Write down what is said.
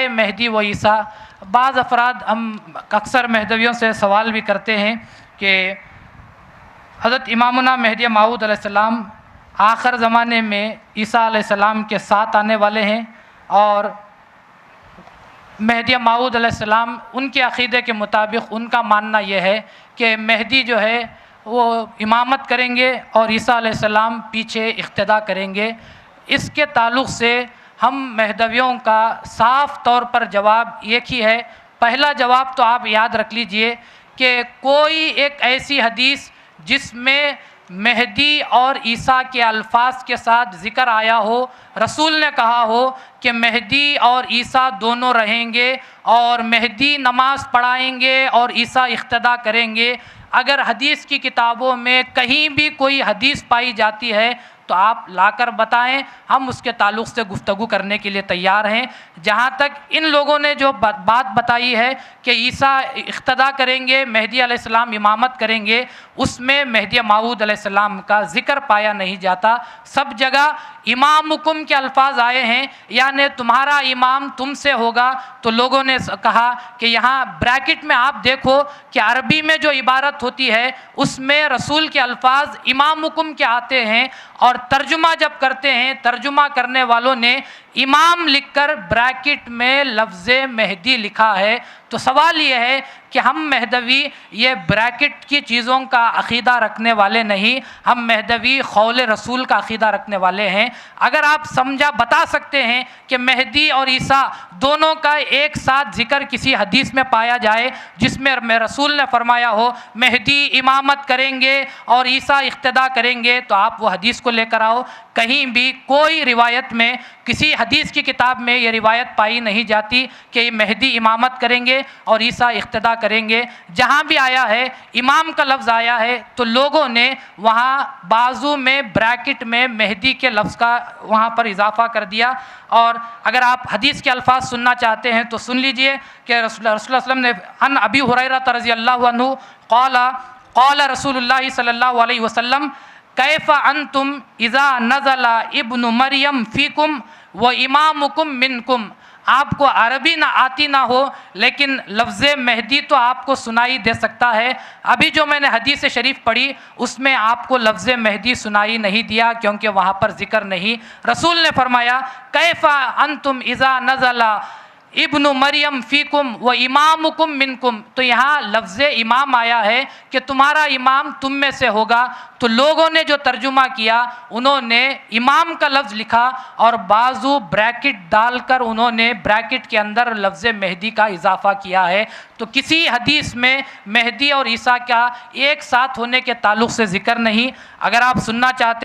लिकाए मेहदी व ईसा। बाज़ अफराद हम अक्सर महदवियों से सवाल भी करते हैं कि हज़रत इमामुना मेहदी मऊद अलैहिस्सलाम आखिर ज़माने में ईसा अलैहिस्सलाम के साथ आने वाले हैं, और मेहदी मऊद अलैहिस्सलाम उनके अक़ीदे के मुताबिक उनका मानना यह है कि मेहदी जो है वो इमामत करेंगे और ईसा अलैहिस्सलाम पीछे इक़्तिदा करेंगे। इसके ताल्लुक़ से हम महदवियों का साफ़ तौर पर जवाब एक ही है। पहला जवाब तो आप याद रख लीजिए कि कोई एक ऐसी हदीस जिसमें मेहदी और ईसा के अल्फाज के साथ ज़िक्र आया हो, रसूल ने कहा हो कि मेहदी और ईसा दोनों रहेंगे और मेहदी नमाज़ पढ़ाएंगे और ईसा इक़्तिदा करेंगे, अगर हदीस की किताबों में कहीं भी कोई हदीस पाई जाती है तो आप लाकर बताएं, हम उसके ताल्लुक़ से गुफ्तगू करने के लिए तैयार हैं। जहाँ तक इन लोगों ने जो बात बताई है कि ईसा इक़्तिदा करेंगे, मेहदी अलैहिस्सलाम इमामत करेंगे, उसमें मेहदी मऊद अलैहिस्सलाम का ज़िक्र पाया नहीं जाता। सब जगह इमामुकुम के अल्फाज आए हैं, यानी तुम्हारा इमाम तुमसे होगा। तो लोगों ने कहा कि यहाँ ब्रैकेट में आप देखो कि अरबी में जो इबारत होती है उसमें रसूल के अल्फाज इमामुकुम के आते हैं, और तर्जुमा जब करते हैं तर्जुमा करने वालों ने इमाम लिखकर ब्रैकेट में लफ्ज़ मेहदी लिखा है। तो सवाल ये है कि हम महदवी ये ब्रैकेट की चीज़ों का अक़ीदा रखने वाले नहीं, हम महदवी क़ौल रसूल का अक़ीदा रखने वाले हैं। अगर आप बता सकते हैं कि मेहदी और ईसा दोनों का एक साथ ज़िक्र किसी हदीस में पाया जाए जिसमें रसूल ने फरमाया हो मेहदी इमामत करेंगे और ईसा इक़्तिदा करेंगे, तो आप वो हदीस को लेकर आओ। कहीं भी कोई रिवायत में, किसी हदीस की किताब में ये रिवायत पाई नहीं जाती कि मेहदी इमामत करेंगे और ईसा इक़्तिदा करेंगे। जहाँ भी आया है इमाम का लफ्ज़ आया है तो लोगों ने वहाँ बाजू में ब्रैकेट में मेहदी के लफ्ज़ का वहाँ पर इजाफ़ा कर दिया। और अगर आप हदीस के अल्फाज सुनना चाहते हैं तो सुन लीजिए कि रसूलुल्लाह सल्लल्लाहु अलैहि वसल्लम ने अन अबी हुरैरा रज़ियल्लाहु अन्हु क़ाला रसूलुल्लाह सल्लल्लाहु अलैहि वसल्लम कैफ़ा अंतुम इज़ा नज़ला इब्नु मरियम फ़ीकुम व इमामुकुम मिनकुम। आपको अरबी ना आती ना हो लेकिन लफ्ज़ मेहदी तो आपको सुनाई दे सकता है। अभी जो मैंने हदीस शरीफ पढ़ी उसमें आपको लफ्ज़ मेहदी सुनाई नहीं दिया क्योंकि वहाँ पर ज़िक्र नहीं। रसूल ने फरमाया कैफ़ा अंतुम इज़ा नज़ला इब्नु मरियम फ़ीकुम व इमामुकुम मिनकुम। तो यहाँ लफ्ज़ इमाम आया है कि तुम्हारा इमाम तुम में से होगा। तो लोगों ने जो तर्जुमा किया उन्होंने इमाम का लफ्ज़ लिखा और बाजू ब्रैकेट डालकर उन्होंने ब्रैकेट के अंदर लफ्ज़ मेहदी का इजाफ़ा किया है। तो किसी हदीस में मेहदी और ईसा का एक साथ होने के ताल्लुक़ से ज़िक्र नहीं। अगर आप सुनना चाहते